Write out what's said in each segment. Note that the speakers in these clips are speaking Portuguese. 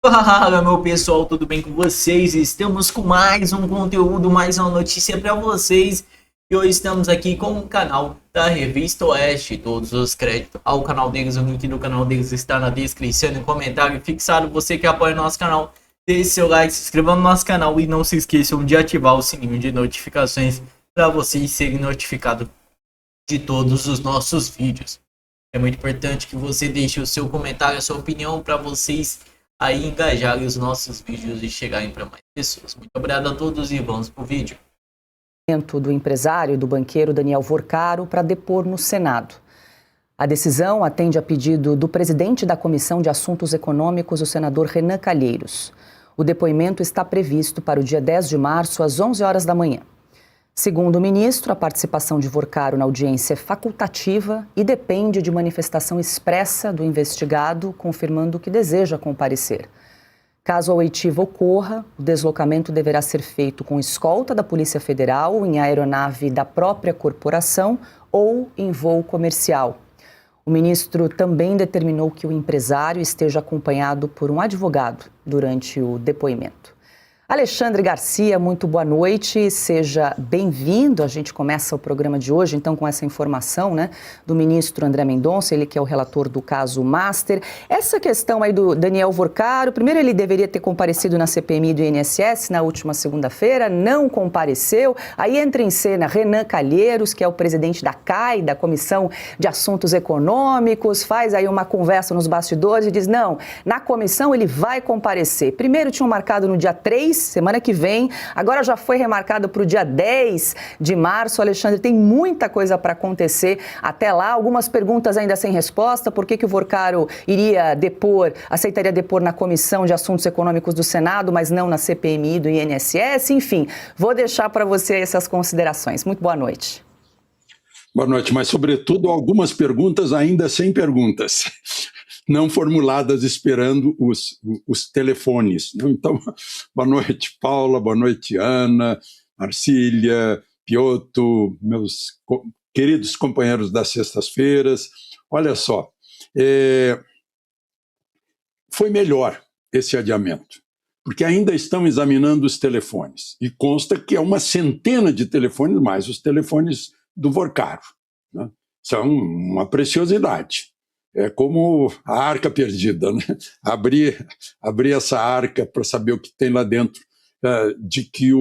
Fala, meu pessoal, tudo bem com vocês? Estamos com mais um conteúdo, mais uma notícia para vocês. E hoje estamos aqui com o canal da Revista Oeste. Todos os créditos ao canal deles, o link do canal deles está na descrição e no comentário fixado. Você que apoia o nosso canal, deixe seu like, se inscreva no nosso canal e não se esqueçam de ativar o sininho de notificações para vocês serem notificados de todos os nossos vídeos. É muito importante que você deixe o seu comentário, a sua opinião, para vocês aí engajarem os nossos vídeos e chegarem para mais pessoas. Muito obrigado a todos e vamos pro vídeo. Do empresário e do banqueiro Daniel Vorcaro para depor no Senado. A decisão atende a pedido do presidente da Comissão de Assuntos Econômicos, o senador Renan Calheiros. O depoimento está previsto para o dia 10 de março, às 11 horas da manhã. Segundo o ministro, a participação de Vorcaro na audiência é facultativa e depende de manifestação expressa do investigado, confirmando que deseja comparecer. Caso a oitiva ocorra, o deslocamento deverá ser feito com escolta da Polícia Federal, em aeronave da própria corporação ou em voo comercial. O ministro também determinou que o empresário esteja acompanhado por um advogado durante o depoimento. Alexandre Garcia, muito boa noite, seja bem-vindo. A gente começa o programa de hoje, então, com essa informação, do ministro André Mendonça, ele que é o relator do caso Master. Essa questão aí do Daniel Vorcaro, primeiro ele deveria ter comparecido na CPMI do INSS na última segunda-feira, não compareceu. Aí entra em cena Renan Calheiros, que é o presidente da CAI, da Comissão de Assuntos Econômicos, faz aí uma conversa nos bastidores e diz, não, na comissão ele vai comparecer. Primeiro tinham marcado no dia 3, semana que vem, agora já foi remarcado para o dia 10 de março. Alexandre, tem muita coisa para acontecer até lá, algumas perguntas ainda sem resposta, por que o Vorcaro aceitaria depor na Comissão de Assuntos Econômicos do Senado, mas não na CPMI do INSS, enfim, vou deixar para você essas considerações. Muito boa noite. Boa noite, mas sobretudo algumas perguntas ainda sem perguntas, não formuladas esperando os telefones. Então, boa noite, Paula, boa noite, Ana, Marcília, Piotto, meus queridos companheiros das sextas-feiras. Olha só, foi melhor esse adiamento, porque ainda estão examinando os telefones, e consta que é uma centena de telefones mais os telefones do Vorcaro, né? São uma preciosidade. É como a arca perdida, né? Abrir essa arca para saber o que tem lá dentro, de que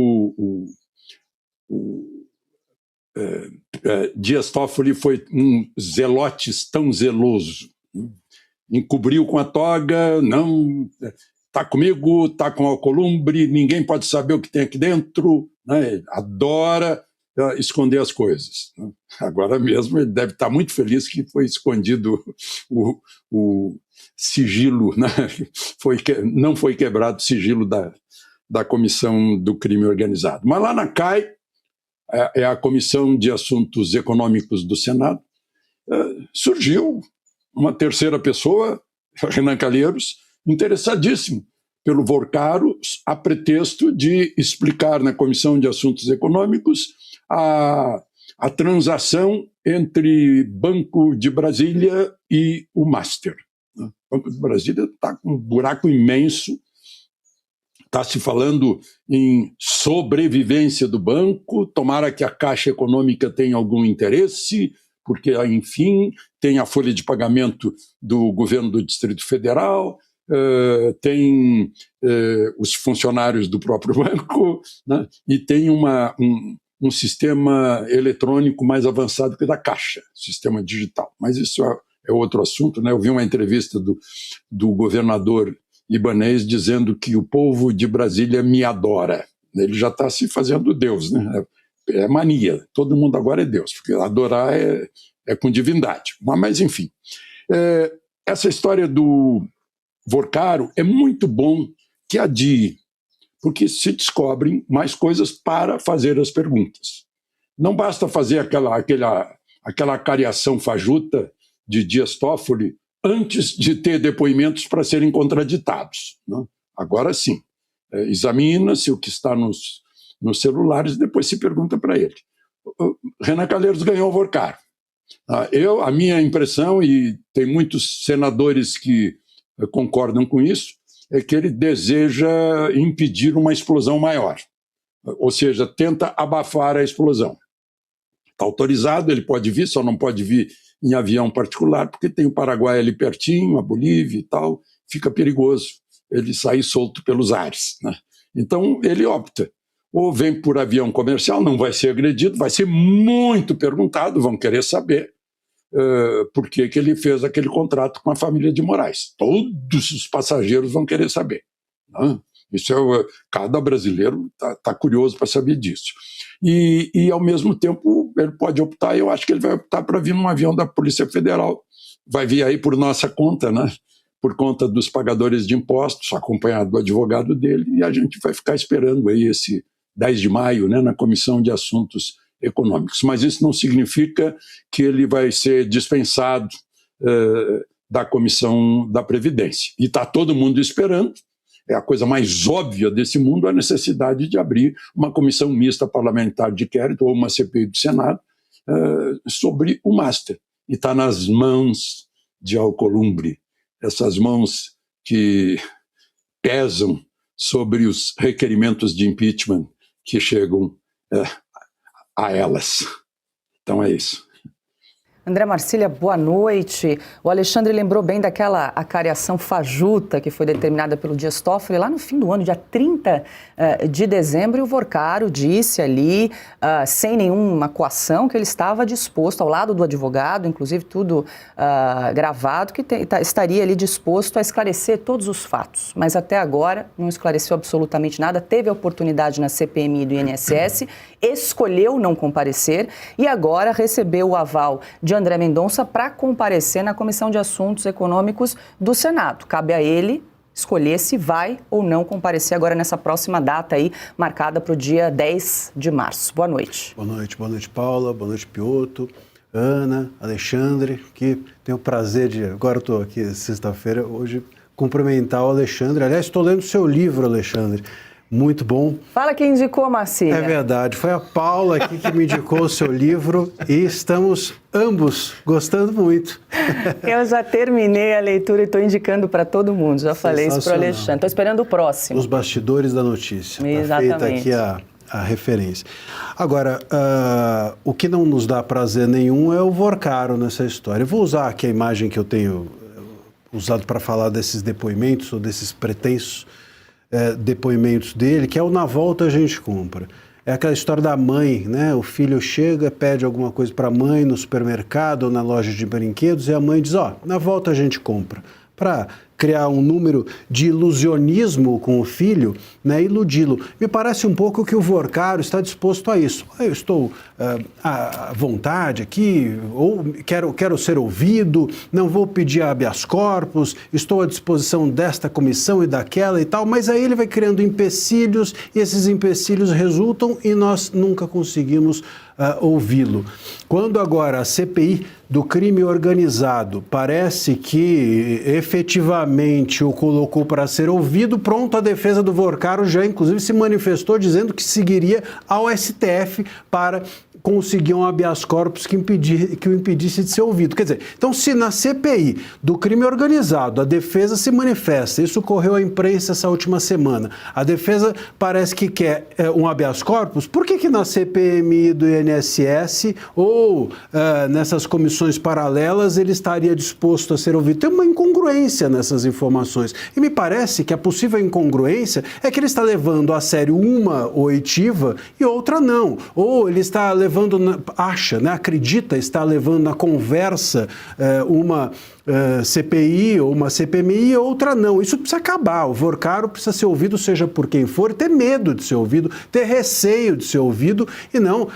Dias Toffoli foi um zelote tão zeloso, né? Encobriu com a toga, não, está comigo, está com Alcolumbre, ninguém pode saber o que tem aqui dentro, né? Adora esconder as coisas, né? Agora mesmo ele deve estar muito feliz que foi escondido o sigilo, né? Não foi quebrado o sigilo da Comissão do Crime Organizado. Mas lá na CAI, é a Comissão de Assuntos Econômicos do Senado, surgiu uma terceira pessoa, Renan Calheiros, interessadíssimo pelo Vorcaro, a pretexto de explicar na Comissão de Assuntos Econômicos a transação entre Banco de Brasília e o Master. O Banco de Brasília está com um buraco imenso, está se falando em sobrevivência do banco, tomara que a Caixa Econômica tenha algum interesse, porque, enfim, tem a folha de pagamento do governo do Distrito Federal, tem os funcionários do próprio banco, né? E tem um sistema eletrônico mais avançado que o da Caixa, sistema digital. Mas isso é outro assunto, né? Eu vi uma entrevista do governador Ibanez dizendo que o povo de Brasília me adora. Ele já está se fazendo Deus, né? É mania, todo mundo agora é Deus, porque adorar é com divindade. Mas enfim, essa história do Vorcaro é muito bom que adie, porque se descobrem mais coisas para fazer as perguntas. Não basta fazer aquela cariação fajuta de Dias Toffoli antes de ter depoimentos para serem contraditados, né? Agora sim, examina-se o que está nos celulares e depois se pergunta para ele. Renan Calheiros ganhou o Vorcaro. A minha impressão, e tem muitos senadores que concordam com isso, é que ele deseja impedir uma explosão maior, ou seja, tenta abafar a explosão. Está autorizado, ele pode vir, só não pode vir em avião particular, porque tem o Paraguai ali pertinho, a Bolívia e tal, fica perigoso ele sair solto pelos ares, né? Então ele opta, ou vem por avião comercial, não vai ser agredido, vai ser muito perguntado, vão querer saber por que ele fez aquele contrato com a família de Moraes. Todos os passageiros vão querer saber, né? Isso cada brasileiro está curioso para saber disso. E, ao mesmo tempo, ele pode optar, eu acho que ele vai optar para vir num avião da Polícia Federal. Vai vir aí por nossa conta, né? Por conta dos pagadores de impostos, acompanhado do advogado dele, e a gente vai ficar esperando aí esse 10 de maio, né, na Comissão de Assuntos Econômicos. Mas isso não significa que ele vai ser dispensado da Comissão da Previdência. E está todo mundo esperando. É a coisa mais óbvia desse mundo, a necessidade de abrir uma comissão mista parlamentar de inquérito ou uma CPI do Senado sobre o Master. E está nas mãos de Alcolumbre, essas mãos que pesam sobre os requerimentos de impeachment que chegam a elas. Então é isso. André Marcília, boa noite. O Alexandre lembrou bem daquela acariação fajuta que foi determinada pelo Dias Toffoli lá no fim do ano, dia 30 de dezembro, e o Vorcaro disse ali, sem nenhuma coação, que ele estava disposto, ao lado do advogado, inclusive tudo gravado, que estaria ali disposto a esclarecer todos os fatos. Mas até agora não esclareceu absolutamente nada, teve a oportunidade na CPMI do INSS, escolheu não comparecer e agora recebeu o aval de André Mendonça para comparecer na Comissão de Assuntos Econômicos do Senado. Cabe a ele escolher se vai ou não comparecer agora nessa próxima data aí, marcada para o dia 10 de março. Boa noite. Boa noite, Paula, boa noite, Piotr, Ana, Alexandre, que tenho o prazer de, agora estou aqui sexta-feira, hoje, cumprimentar o Alexandre. Aliás, estou lendo o seu livro, Alexandre. Muito bom. Fala quem indicou, Marcília. É verdade, foi a Paula aqui que me indicou o seu livro e estamos ambos gostando muito. Eu já terminei a leitura e estou indicando para todo mundo, já falei isso para o Alexandre. Estou esperando o próximo. Os bastidores da notícia. Exatamente. Está feita aqui a referência. Agora, o que não nos dá prazer nenhum é o Vorcaro nessa história. Eu vou usar aqui a imagem que eu tenho usado para falar desses depoimentos ou desses pretensos depoimentos dele, que é o Na Volta a Gente Compra. É aquela história da mãe, né? O filho chega, pede alguma coisa para a mãe no supermercado ou na loja de brinquedos e a mãe diz, na volta a gente compra. Para criar um número de ilusionismo com o filho, né, iludi-lo. Me parece um pouco que o Vorcaro está disposto a isso. Eu estou à vontade aqui, ou quero ser ouvido, não vou pedir habeas corpus, estou à disposição desta comissão e daquela e tal, mas aí ele vai criando empecilhos e esses empecilhos resultam e nós nunca conseguimos ouvi-lo. Quando agora a CPI do crime organizado parece que efetivamente o colocou para ser ouvido, pronto, a defesa do Vorcaro já inclusive se manifestou dizendo que seguiria ao STF para conseguir um habeas corpus que o impedisse de ser ouvido. Quer dizer, então se na CPI do crime organizado a defesa se manifesta, isso ocorreu à imprensa essa última semana, a defesa parece que quer um habeas corpus, por que na CPMI do INSS ou nessas comissões paralelas ele estaria disposto a ser ouvido? Tem uma incongruência nessas informações. E me parece que a possível incongruência é que ele está levando a sério uma oitiva e outra não. Ou ele está levando, acredita estar levando na conversa uma CPI ou uma CPMI e outra não. Isso precisa acabar. O Vorcaro precisa ser ouvido, seja por quem for, ter medo de ser ouvido, ter receio de ser ouvido e não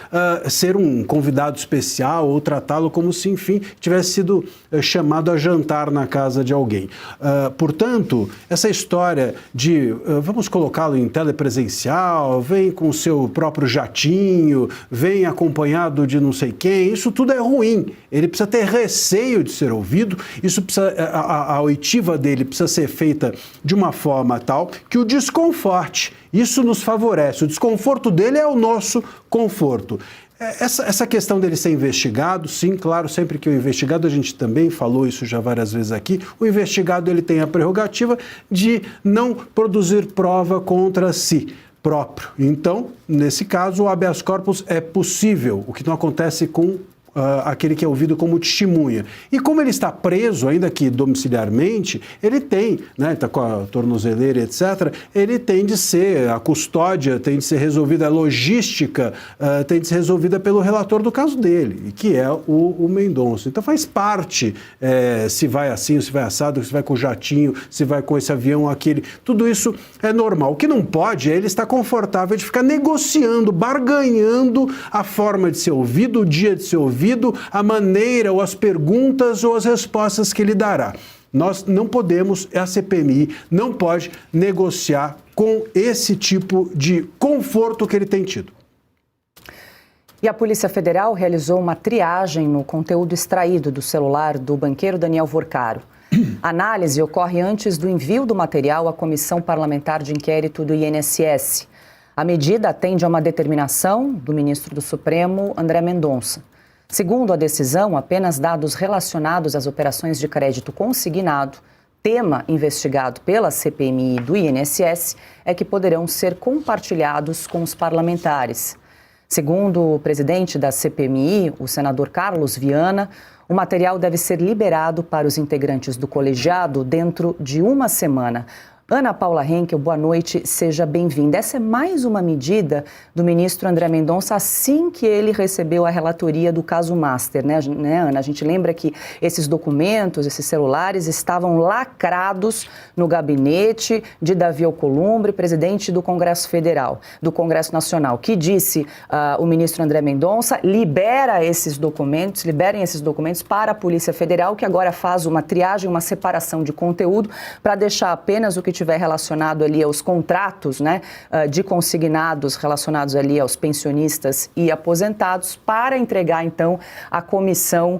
ser um convidado especial ou tratá-lo como se, enfim, tivesse sido chamado a jantar na casa de alguém. Portanto, essa história de vamos colocá-lo em telepresencial, vem com o seu próprio jatinho, vem acompanhado de não sei quem, isso tudo é ruim. Ele precisa ter receio de ser ouvido. Isso precisa, a oitiva dele precisa ser feita de uma forma tal que o desconforte. Isso nos favorece. O desconforto dele é o nosso conforto. Essa questão dele ser investigado, sim, claro, sempre que o investigado, a gente também falou isso já várias vezes aqui, o investigado ele tem a prerrogativa de não produzir prova contra si próprio. Então, nesse caso, o habeas corpus é possível, o que não acontece com aquele que é ouvido como testemunha. E como ele está preso, ainda que domiciliarmente, ele tem, né, está com a tornozeleira, etc., ele tem de ser, a custódia tem de ser resolvida, a logística tem de ser resolvida pelo relator do caso dele, que é o Mendonça. Então faz parte, se vai assim, se vai assado, se vai com jatinho, se vai com esse avião, aquele, tudo isso é normal. O que não pode é ele estar confortável de ficar negociando, barganhando a forma de ser ouvido, o dia de ser ouvido, a maneira ou as perguntas ou as respostas que ele dará. Nós não podemos, a CPMI não pode negociar com esse tipo de conforto que ele tem tido. E a Polícia Federal realizou uma triagem no conteúdo extraído do celular do banqueiro Daniel Vorcaro. A análise ocorre antes do envio do material à Comissão Parlamentar de Inquérito do INSS. A medida atende a uma determinação do ministro do Supremo, André Mendonça. Segundo a decisão, apenas dados relacionados às operações de crédito consignado, tema investigado pela CPMI do INSS, é que poderão ser compartilhados com os parlamentares. Segundo o presidente da CPMI, o senador Carlos Viana, o material deve ser liberado para os integrantes do colegiado dentro de uma semana. Ana Paula Henkel, boa noite, seja bem-vinda. Essa é mais uma medida do ministro André Mendonça assim que ele recebeu a relatoria do caso Master, né, Ana? A gente lembra que esses documentos, esses celulares estavam lacrados no gabinete de Davi Alcolumbre, presidente do Congresso Federal, do Congresso Nacional, que disse o ministro André Mendonça, liberem esses documentos para a Polícia Federal, que agora faz uma triagem, uma separação de conteúdo para deixar apenas o que estiver relacionado ali aos contratos, né, de consignados relacionados ali aos pensionistas e aposentados, para entregar, então, à comissão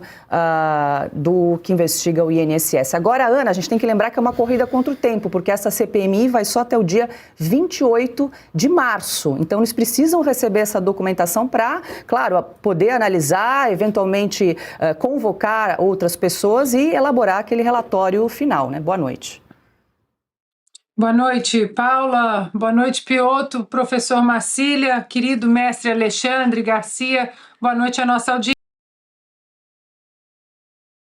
do que investiga o INSS. Agora, Ana, a gente tem que lembrar que é uma corrida contra o tempo, porque essa CPMI vai só até o dia 28 de março. Então, eles precisam receber essa documentação para, claro, poder analisar, eventualmente convocar outras pessoas e elaborar aquele relatório final, né? Boa noite. Boa noite, Paula. Boa noite, Piotr, professor Marcília, querido mestre Alexandre Garcia. Boa noite à nossa audiência.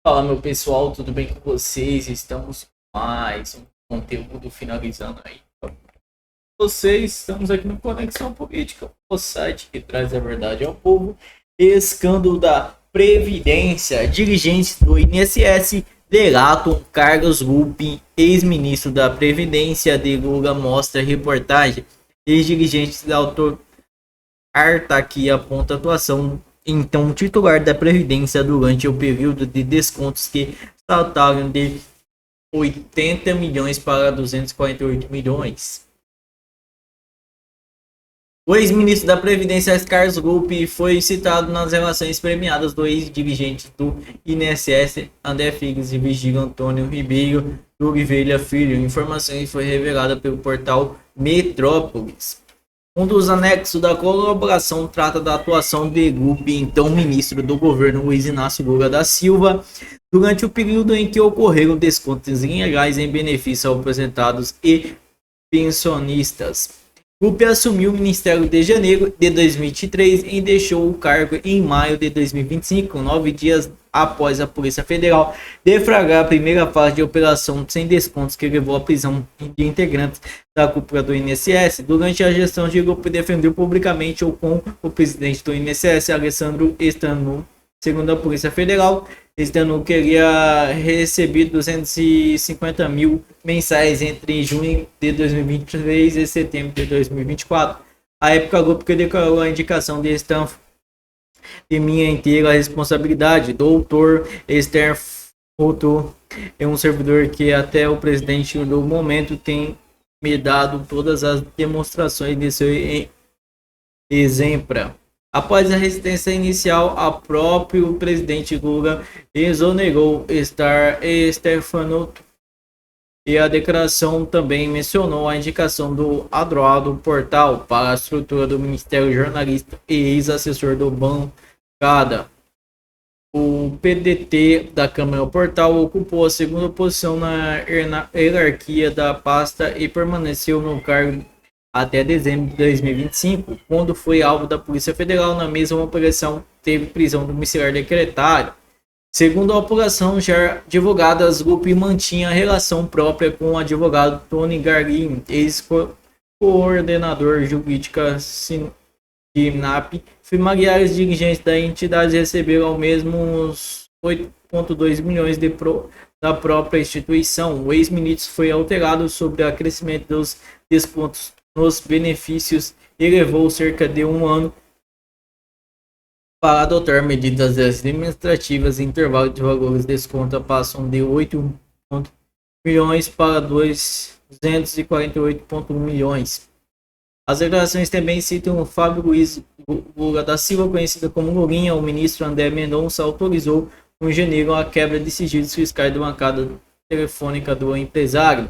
Fala, meu pessoal, tudo bem com vocês? Estamos com mais um conteúdo finalizando aí. Estamos aqui no Conexão Política, o site que traz a verdade ao povo. Escândalo da Previdência. Dirigentes do INSS delatam Carlos Lupe, ex-ministro da Previdência de Lula, mostra reportagem. Ex-dirigentes da autarquia aponta atuação, então, titular da Previdência durante o período de descontos que saltaram de 80 milhões para 248 milhões. O ex-ministro da Previdência, Carlos Lupe, foi citado nas relações premiadas do ex-dirigente do INSS, André Figues, e Virgílio Antônio Ribeiro de Oliveira Filho. Informações foi revelada pelo portal Metrópolis. Um dos anexos da colaboração trata da atuação de Lupe, então ministro do governo Luiz Inácio Lula da Silva, durante o período em que ocorreram descontos ilegais em benefício aos aposentados e pensionistas. Lupe assumiu o ministério de janeiro de 2023 e deixou o cargo em maio de 2025, 9 dias após a Polícia Federal deflagrar a primeira fase de operação sem descontos que levou à prisão de integrantes da cúpula do INSS. Durante a gestão de Lupe, defendeu publicamente ou com o presidente do INSS, Alessandro Stanu. Segundo a Polícia Federal, Stanu teria recebido 250 mil mensais entre junho de 2023 e setembro de 2024. A época, Lupe que declarou a indicação de Stanford de minha inteira responsabilidade. Doutor Esther Foto é um servidor que até o presidente do momento tem me dado todas as demonstrações de seu exemplo. Após a resistência inicial, a próprio presidente Lula exonerou Stefano E a declaração também mencionou a indicação do Adroaldo Portal para a estrutura do Ministério, jornalista e ex-assessor do bancada. O PDT da Câmara Portal ocupou a segunda posição na hierarquia da pasta e permaneceu no cargo até dezembro de 2025, quando foi alvo da Polícia Federal. Na mesma operação, teve prisão domiciliar decretada. Segundo a apuração, já advogadas Lupe mantinha relação própria com o advogado Tony Garlin, ex-coordenador jurídica Sinap. Familiares dirigentes da entidade receberam ao mesmo uns 8,2 milhões da própria instituição. O ex-ministro foi alterado sobre o crescimento dos descontos nos benefícios e levou cerca de um ano para adotar medidas administrativas. Intervalo de valores de desconto passam de 8 milhões para 248,1 milhões. As declarações também citam o Fábio Luiz Lula da Silva, conhecido como Lulinha. O ministro André Mendonça autorizou em janeiro a quebra de sigilos fiscais da bancada telefônica do empresário.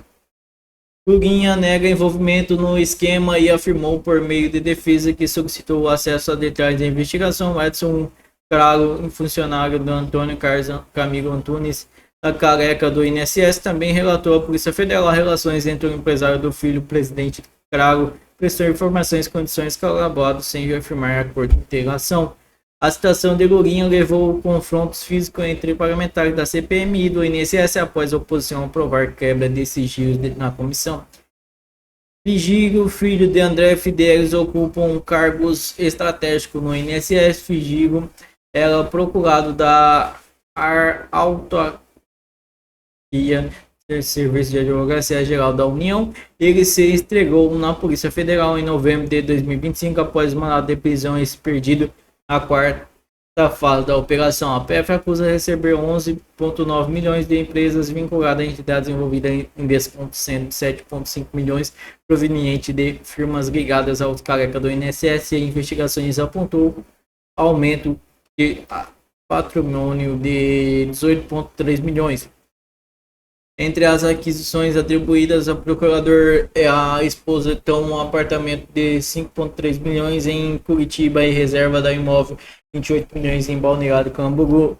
Lulinha nega envolvimento no esquema e afirmou por meio de defesa que solicitou o acesso a detalhes da investigação. Edson Craro, funcionário do Antônio Carlos Camilo Antunes, da careca do INSS, também relatou à Polícia Federal as relações entre o empresário do filho, o presidente Craro, prestou informações e condições colaboradas sem afirmar acordo de integração. A citação de Lulinha levou confrontos físicos entre parlamentares da CPMI e do INSS após a oposição aprovar quebra de sigilos na comissão. Figílio, filho de André Fidelis, ocupam cargos estratégicos no INSS. Figílio era procurado da autarquia Serviço de Advocacia Geral da União. Ele se entregou na Polícia Federal em novembro de 2025 após mandado de prisão expedido na quarta fase da operação. A PF acusa receber 11,9 milhões de empresas vinculadas a entidades envolvidas em desconto, sendo 7,5 milhões provenientes de firmas ligadas aos careca do INSS. E investigações apontou aumento de patrimônio de 18,3 milhões. Entre as aquisições atribuídas ao procurador, a esposa tem um apartamento de 5,3 milhões em Curitiba e reserva da imóvel 28 milhões em Balneário Camboriú.